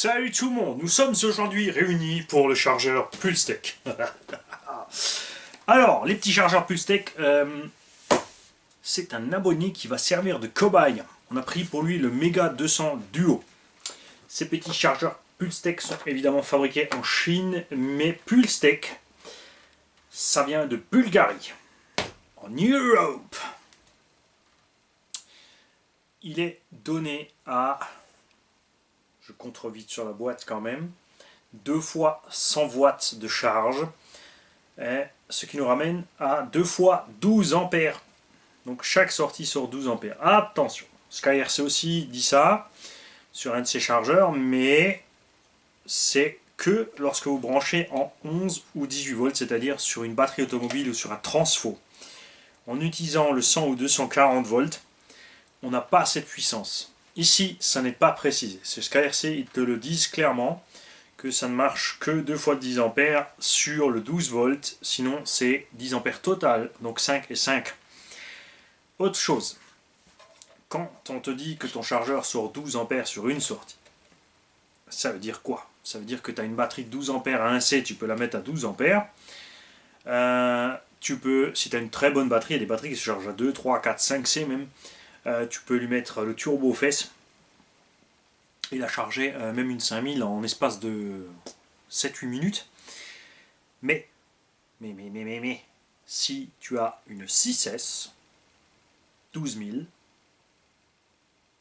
Salut tout le monde, nous sommes aujourd'hui réunis pour le chargeur Pulstec. Alors, les petits chargeurs Pulstec, c'est un abonné qui va servir de cobaye. On a pris pour lui le Mega 200 Duo. Ces petits chargeurs Pulstec sont évidemment fabriqués en Chine, mais Pulstec, ça vient de Bulgarie, en Europe. Il est donné à... Je compte vite sur la boîte quand même. 2 fois 100 watts de charge. Ce qui nous ramène à 2 fois 12 ampères. Donc chaque sortie sort 12 ampères. Attention, SkyRC aussi dit ça sur un de ses chargeurs, mais c'est que lorsque vous branchez en 11 ou 18 volts, c'est-à-dire sur une batterie automobile ou sur un transfo. En utilisant le 100 ou 240 volts, on n'a pas cette puissance. Ici, ça n'est pas précisé. C'est SkyRC, ils te le disent clairement, que ça ne marche que 2 fois 10 ampères sur le 12 volts, sinon c'est 10 ampères total, donc 5 et 5. Autre chose, quand on te dit que ton chargeur sort 12 ampères sur une sortie, ça veut dire quoi? Ça veut dire que tu as une batterie de 12 ampères à 1C, tu peux la mettre à 12 ampères. Tu peux, si tu as une très bonne batterie, il y a des batteries qui se chargent à 2, 3, 4, 5C même, tu peux lui mettre le turbo fesses et la charger même une 5000 en espace de 7-8 minutes. Mais, si tu as une 6S 12000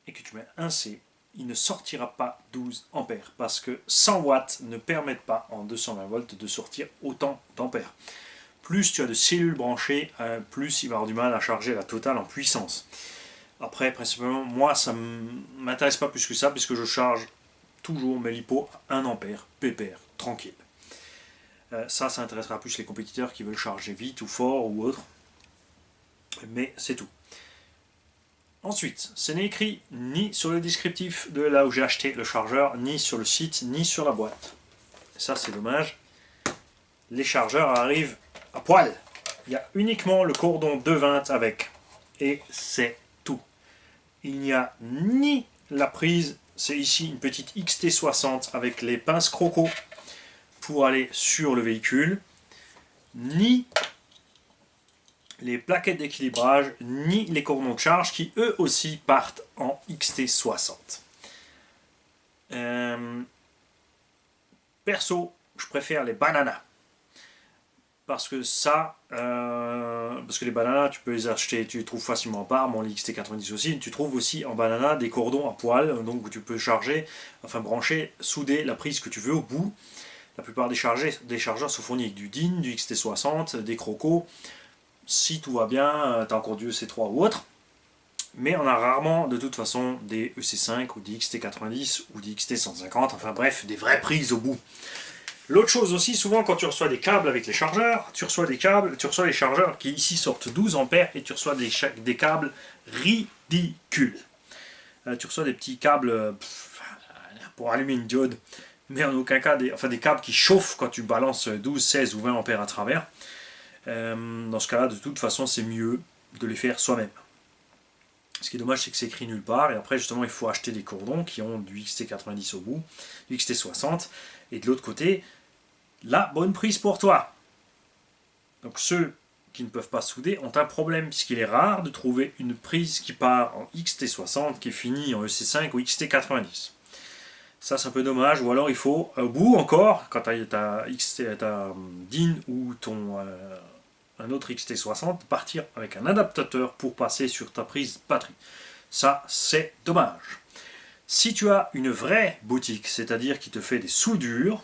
et que tu mets un C, il ne sortira pas 12 ampères parce que 100 watts ne permettent pas en 220 volts de sortir autant d'ampères. Plus tu as de cellules branchées, plus il va avoir du mal à charger la totale en puissance. Après, principalement, moi, ça ne m'intéresse pas plus que ça, puisque je charge toujours mes LiPo à 1 ampère, pépère, tranquille. Ça intéressera plus les compétiteurs qui veulent charger vite ou fort ou autre. Mais c'est tout. Ensuite, ce n'est écrit ni sur le descriptif de là où j'ai acheté le chargeur, ni sur le site, ni sur la boîte. Ça, c'est dommage. Les chargeurs arrivent à poil. Il y a uniquement le cordon 220 avec. Et c'est tout. Il n'y a ni la prise, c'est ici une petite XT60 avec les pinces croco pour aller sur le véhicule, ni les plaquettes d'équilibrage, ni les cordons de charge qui eux aussi partent en XT60. Perso, je préfère les bananas. Parce que les bananas, tu peux les acheter, tu les trouves facilement en part, bon, les XT90 aussi, tu trouves aussi en banana des cordons à poil, donc où tu peux charger, enfin brancher, souder la prise que tu veux au bout. La plupart des chargeurs sont fournis avec du DIN, du XT60, des crocos. Si tout va bien, tu as encore du EC3 ou autre. Mais on a rarement, de toute façon, des EC5 ou des XT90 ou des XT150, enfin bref, des vraies prises au bout. L'autre chose aussi, souvent quand tu reçois des câbles avec les chargeurs, tu reçois les chargeurs qui ici sortent 12 ampères et tu reçois des câbles ridicules. Tu reçois des petits câbles pour allumer une diode, mais en aucun cas des câbles qui chauffent quand tu balances 12, 16 ou 20 ampères à travers. Dans ce cas-là, de toute façon, c'est mieux de les faire soi-même. Ce qui est dommage, c'est que c'est écrit nulle part. Et après, justement, il faut acheter des cordons qui ont du XT90 au bout, du XT60. Et de l'autre côté, la bonne prise pour toi. Donc ceux qui ne peuvent pas souder ont un problème, puisqu'il est rare de trouver une prise qui part en XT60 qui finit en EC5 ou XT90. Ça, c'est un peu dommage. Ou alors, il faut, au bout encore, quand tu as ta DIN ou un autre XT60, partir avec un adaptateur pour passer sur ta prise batterie. Ça, c'est dommage. Si tu as une vraie boutique, c'est-à-dire qui te fait des soudures,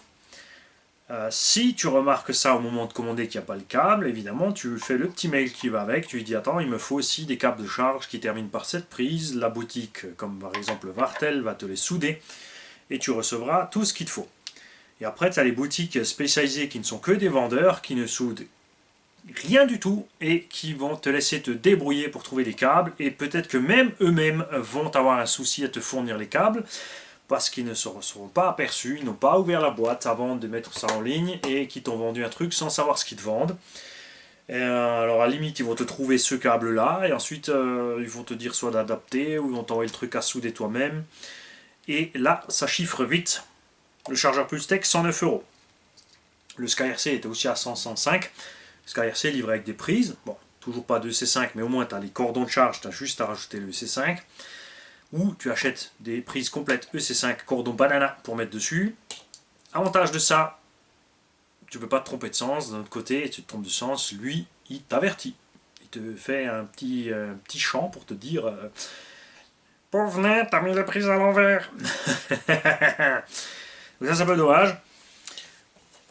si tu remarques ça au moment de commander qu'il n'y a pas le câble, évidemment, tu fais le petit mail qui va avec, tu lui dis attends, il me faut aussi des câbles de charge qui terminent par cette prise, la boutique, comme par exemple Vartel, va te les souder, et tu recevras tout ce qu'il te faut. Et après, tu as les boutiques spécialisées qui ne sont que des vendeurs, qui ne soudent rien du tout et qui vont te laisser te débrouiller pour trouver des câbles, et peut-être que même eux-mêmes vont avoir un souci à te fournir les câbles parce qu'ils ne seront pas aperçus, ils n'ont pas ouvert la boîte avant de mettre ça en ligne et qui t'ont vendu un truc sans savoir ce qu'ils te vendent. Alors à la limite ils vont te trouver ce câble là et ensuite ils vont te dire soit d'adapter ou ils vont t'envoyer le truc à souder toi-même, et là ça chiffre vite. Le chargeur Pulstec, 109 €. Le SkyRC était aussi à 105. SkyRC livré avec des prises. Bon, toujours pas de C5, mais au moins tu as les cordons de charge, tu as juste à rajouter le C5. Ou tu achètes des prises complètes EC5 cordon banana pour mettre dessus. Avantage de ça, tu peux pas te tromper de sens. D'un autre côté, tu te trompes de sens, lui, il t'avertit. Il te fait un petit chant pour te dire pauvre nain, t'as mis la prise à l'envers. Ça, c'est un peu dommage.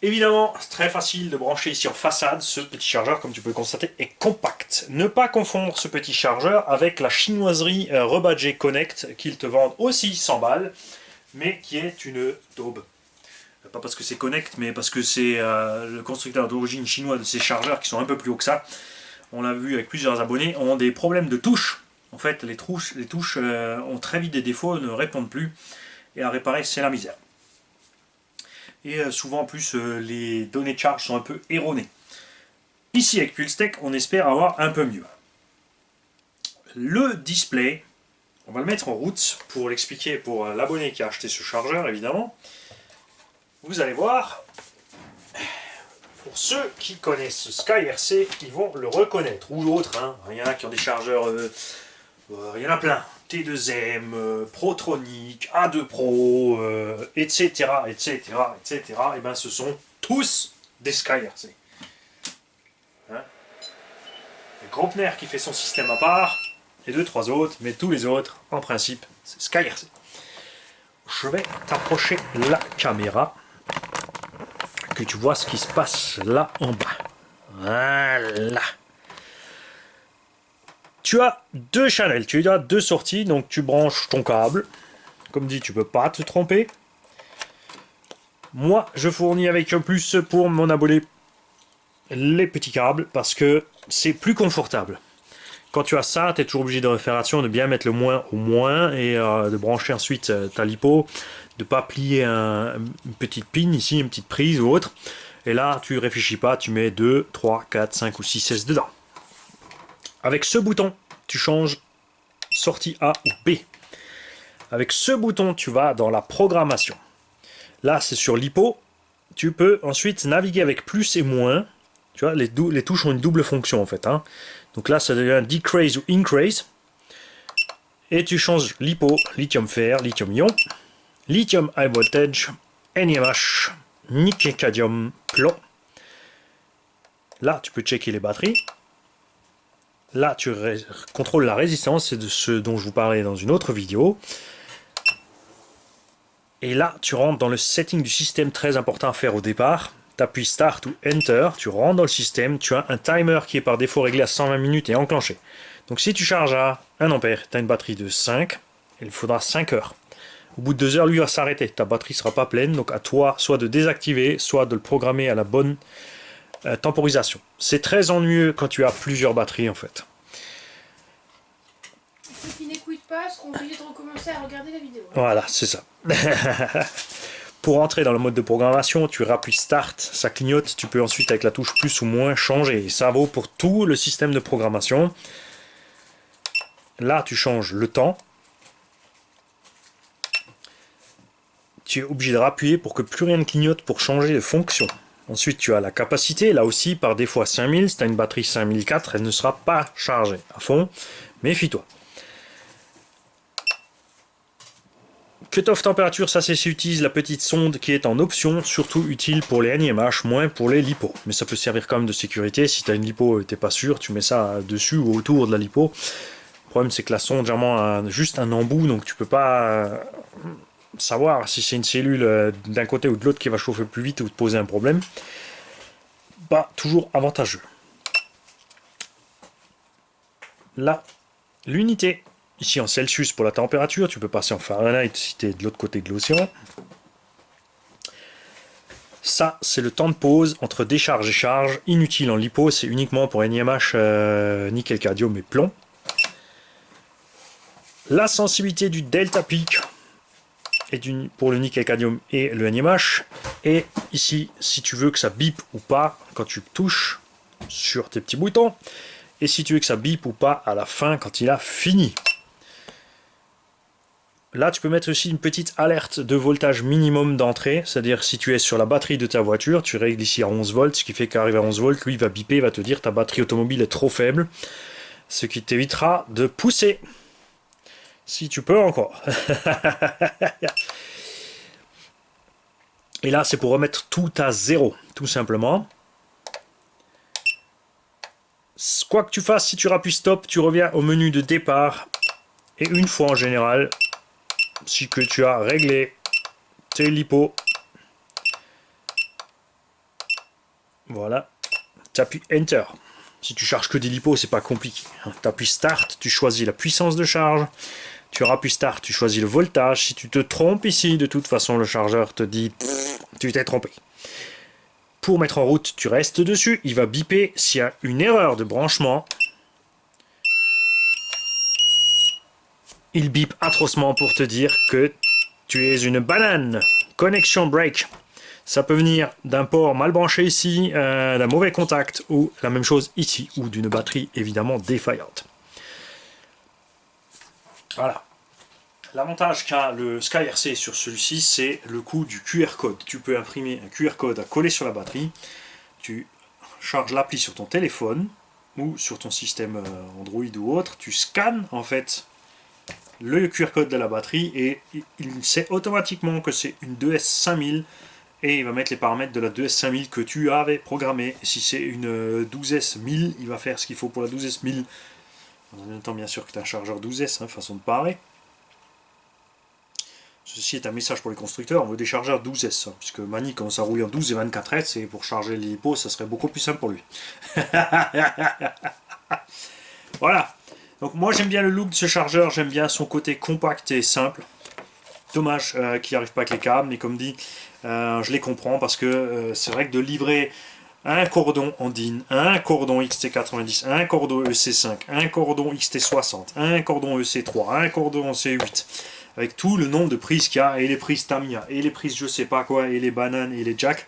Évidemment, c'est très facile de brancher ici en façade. Ce petit chargeur, comme tu peux le constater, est compact. Ne pas confondre ce petit chargeur avec la chinoiserie Rebadgé Connect qu'ils te vendent aussi 100 balles, mais qui est une daube. Pas parce que c'est Connect, mais parce que c'est le constructeur d'origine chinois de ces chargeurs qui sont un peu plus hauts que ça. On l'a vu avec plusieurs abonnés, ont des problèmes de touches. En fait, les touches ont très vite des défauts, ne répondent plus. Et à réparer, c'est la misère. Et souvent en plus les données de charge sont un peu erronées. Ici avec Pulstec, on espère avoir un peu mieux. Le display, on va le mettre en route pour l'expliquer pour l'abonné qui a acheté ce chargeur évidemment. Vous allez voir, pour ceux qui connaissent SkyRC, ils vont le reconnaître, ou d'autres, hein. Il y en a qui ont des chargeurs, il y en a plein. T2M, Protronic, A2 Pro, etc., etc., etc. Et ben ce sont tous des SkyRC. Hein, Gropner qui fait son système à part, et 2-3 autres, mais tous les autres, en principe, c'est SkyRC. Je vais t'approcher la caméra, que tu vois ce qui se passe là en bas. Voilà. Tu as deux channels, tu as deux sorties, donc tu branches ton câble. Comme dit, tu peux pas te tromper. Moi, je fournis avec un plus pour mon abonné les petits câbles parce que c'est plus confortable. Quand tu as ça, tu es toujours obligé de faire attention de bien mettre le moins au moins et de brancher ensuite ta lipo, de ne pas plier une petite pin ici, une petite prise ou autre. Et là, tu réfléchis pas, tu mets 2, 3, 4, 5 ou 6 16 dedans. Avec ce bouton, tu changes sortie A ou B. Avec ce bouton, tu vas dans la programmation. Là, c'est sur l'hypo. Tu peux ensuite naviguer avec plus et moins. Tu vois, les touches ont une double fonction en fait. Hein. Donc là, ça devient decrease ou increase. Et tu changes l'hypo, lithium fer, lithium ion, lithium high voltage, NiMH, nickel cadmium, plomb. Là, tu peux checker les batteries. Là, tu contrôles la résistance, c'est de ce dont je vous parlais dans une autre vidéo. Et là, tu rentres dans le setting du système, très important à faire au départ. Tu appuies Start ou Enter, tu rentres dans le système, tu as un timer qui est par défaut réglé à 120 minutes et enclenché. Donc si tu charges à 1 ampère, tu as une batterie de 5, il faudra 5 heures. Au bout de 2 heures, lui va s'arrêter, ta batterie ne sera pas pleine, donc à toi soit de désactiver, soit de le programmer à la bonne temporisation. C'est très ennuyeux quand tu as plusieurs batteries en fait. Ceux qui n'écoutent pas seront obligés de recommencer à regarder la vidéo. Voilà, c'est ça. Pour entrer dans le mode de programmation, tu rappuies Start, ça clignote, tu peux ensuite avec la touche plus ou moins changer. Et ça vaut pour tout le système de programmation. Là, tu changes le temps. Tu es obligé de rappuyer pour que plus rien ne clignote pour changer de fonction. Ensuite, tu as la capacité, là aussi, par défaut à 5000, si tu as une batterie 5004, elle ne sera pas chargée à fond. Méfie-toi. Cut-off température, ça c'est si utilise la petite sonde qui est en option, surtout utile pour les NiMH, moins pour les lipos. Mais ça peut servir quand même de sécurité, si tu as une lipo et tu n'es pas sûr, tu mets ça dessus ou autour de la lipo. Le problème c'est que la sonde généralement a juste un embout, donc tu peux pas savoir si c'est une cellule d'un côté ou de l'autre qui va chauffer plus vite ou te poser un problème. Pas toujours avantageux. Là, l'unité. Ici en Celsius pour la température, tu peux passer en Fahrenheit si tu es de l'autre côté de l'océan. Ça, c'est le temps de pause entre décharge et charge. Inutile en lipo, c'est uniquement pour NiMH, nickel cadmium et plomb. La sensibilité du delta peak pour le nickel cadmium et le NiMH. Et ici, si tu veux que ça bip ou pas quand tu touches sur tes petits boutons. Et si tu veux que ça bip ou pas à la fin quand il a fini. Là, tu peux mettre aussi une petite alerte de voltage minimum d'entrée, c'est-à-dire si tu es sur la batterie de ta voiture, tu règles ici à 11 volts, ce qui fait qu'arrivé à 11 volts, lui il va biper, il va te dire ta batterie automobile est trop faible, ce qui t'évitera de pousser, si tu peux encore. Et là, c'est pour remettre tout à zéro, tout simplement. Quoi que tu fasses, si tu rappuies stop, tu reviens au menu de départ. Et une fois en général, si que tu as réglé tes lipos, voilà, tu appuies Enter. Si tu charges que des lipos, c'est pas compliqué. Tu appuies Start, tu choisis la puissance de charge. Tu appuies Start, tu choisis le voltage. Si tu te trompes ici, de toute façon, le chargeur te dit tu t'es trompé. Pour mettre en route, tu restes dessus. Il va biper s'il y a une erreur de branchement. Il bip atrocement pour te dire que tu es une banane. Connection break. Ça peut venir d'un port mal branché ici, d'un mauvais contact, ou la même chose ici, ou d'une batterie évidemment défaillante. Voilà. L'avantage qu'a le SkyRC sur celui-ci, c'est le coût du QR code. Tu peux imprimer un QR code à coller sur la batterie. Tu charges l'appli sur ton téléphone ou sur ton système Android ou autre. Tu scannes en fait le QR code de la batterie et il sait automatiquement que c'est une 2S5000 et il va mettre les paramètres de la 2S5000 que tu avais programmé. Si c'est une 12S1000, il va faire ce qu'il faut pour la 12S1000. En même temps, bien sûr que tu as un chargeur 12S, hein, façon de parler. Ceci est un message pour les constructeurs, on veut des chargeurs 12S, hein, puisque Mani commence à rouler en 12 et 24S, et pour charger les lipos, ça serait beaucoup plus simple pour lui. Voilà. Donc moi j'aime bien le look de ce chargeur, j'aime bien son côté compact et simple. Dommage qu'il n'y arrive pas avec les câbles, mais comme dit, je les comprends, parce que c'est vrai que de livrer un cordon en DIN, un cordon XT90, un cordon EC5, un cordon XT60, un cordon EC3, un cordon EC8, avec tout le nombre de prises qu'il y a, et les prises Tamiya, et les prises je sais pas quoi, et les bananes, et les jacks,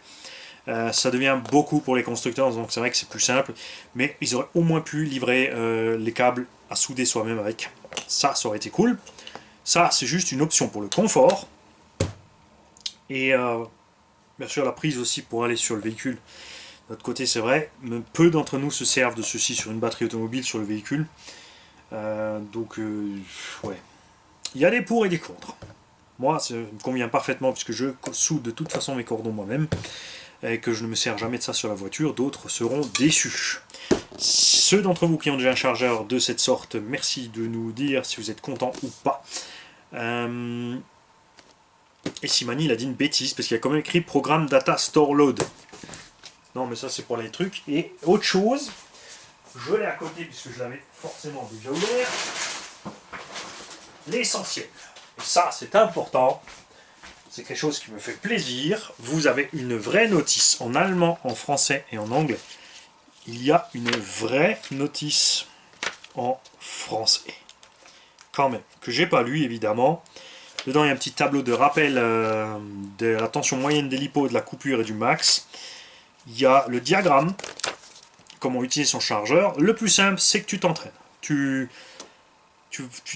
ça devient beaucoup pour les constructeurs, donc c'est vrai que c'est plus simple, mais ils auraient au moins pu livrer les câbles à souder soi-même avec. Ça aurait été cool. Ça, c'est juste une option pour le confort. Et bien sûr, la prise aussi pour aller sur le véhicule. De l'autre côté, c'est vrai, peu d'entre nous se servent de ceci sur une batterie automobile sur le véhicule. Ouais. Il y a des pour et des contre. Moi, ça me convient parfaitement puisque je soude de toute façon mes cordons moi-même et que je ne me sers jamais de ça sur la voiture. D'autres seront déçus. Ceux d'entre vous qui ont déjà un chargeur de cette sorte, merci de nous dire si vous êtes content ou pas. Et Simani, il a dit une bêtise parce qu'il a quand même écrit Programme Data Store Load. Non, mais ça, c'est pour les trucs. Et autre chose, je l'ai à côté puisque je l'avais forcément déjà ouvert. L'essentiel. Et ça, c'est important. C'est quelque chose qui me fait plaisir. Vous avez une vraie notice en allemand, en français et en anglais. Il y a une vraie notice en français. Quand même. Que j'ai pas lu, évidemment. Dedans, il y a un petit tableau de rappel de la tension moyenne des lipos, de la coupure et du max. Il y a le diagramme, comment utiliser son chargeur. Le plus simple, c'est que tu t'entraînes. Tu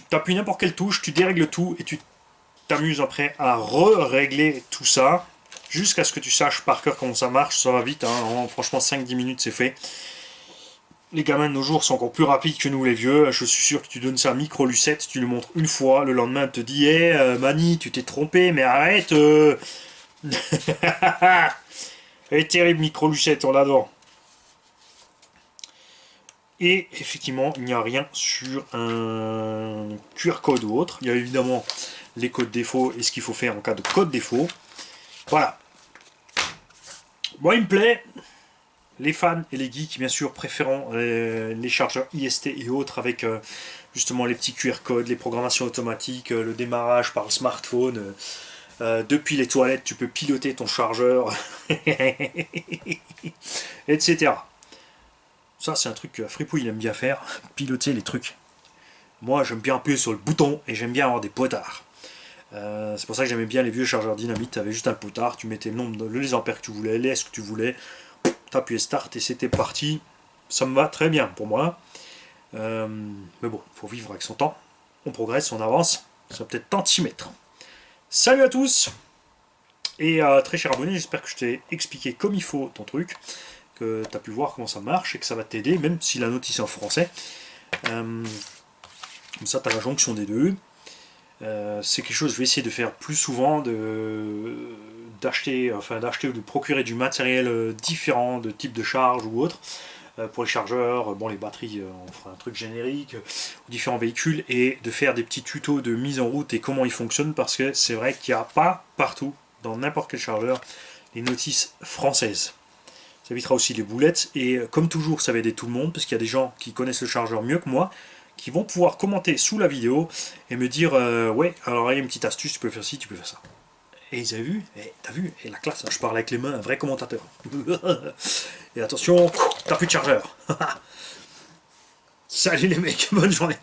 t'appuies n'importe quelle touche, tu dérègles tout et tu t'amuses après à régler tout ça jusqu'à ce que tu saches par cœur comment ça marche. Ça va vite, hein. Franchement 5-10 minutes c'est fait. Les gamins de nos jours sont encore plus rapides que nous les vieux. Je suis sûr que tu donnes ça à Micro Lucette, tu le montres une fois, le lendemain tu te dis hey, Mani, tu t'es trompé, mais arrête. Elle est terrible Micro Lucette, on l'adore. Et effectivement, il n'y a rien sur un QR code ou autre. Il y a évidemment les codes défauts et ce qu'il faut faire en cas de code défaut. Voilà. Moi, il me plaît. Les fans et les geeks, bien sûr, préférant les chargeurs IST et autres avec justement les petits QR codes, les programmations automatiques, le démarrage par le smartphone. Depuis les toilettes, tu peux piloter ton chargeur, etc. Ça, c'est un truc que Fripouille il aime bien faire, piloter les trucs. Moi, j'aime bien appuyer sur le bouton et j'aime bien avoir des potards. C'est pour ça que j'aimais bien les vieux chargeurs dynamite. Tu avais juste un potard, tu mettais le nombre, les ampères que tu voulais, les S que tu voulais, tu appuyais start et c'était parti. Ça me va très bien pour moi. Mais bon, il faut vivre avec son temps. On progresse, on avance. Ça va peut-être temps de s'y mettre. Salut à tous. Et très cher abonné, j'espère que je t'ai expliqué comme il faut ton truc, que tu as pu voir comment ça marche et que ça va t'aider, même si la notice est en français. Comme ça, tu as la jonction des deux. C'est quelque chose que je vais essayer de faire plus souvent, d'acheter ou de procurer du matériel différent, de type de charge ou autre. Pour les chargeurs, bon les batteries, on fera un truc générique, différents véhicules, et de faire des petits tutos de mise en route et comment ils fonctionnent, parce que c'est vrai qu'il n'y a pas partout, dans n'importe quel chargeur, les notices françaises. Ça évitera aussi les boulettes, et comme toujours ça va aider tout le monde, parce qu'il y a des gens qui connaissent le chargeur mieux que moi, qui vont pouvoir commenter sous la vidéo et me dire ouais, alors il y a une petite astuce, tu peux faire ci, tu peux faire ça. Et ils avaient vu, t'as vu, et la classe, je parle avec les mains, un vrai commentateur. Et attention, t'as plus de chargeur. Salut les mecs, bonne journée.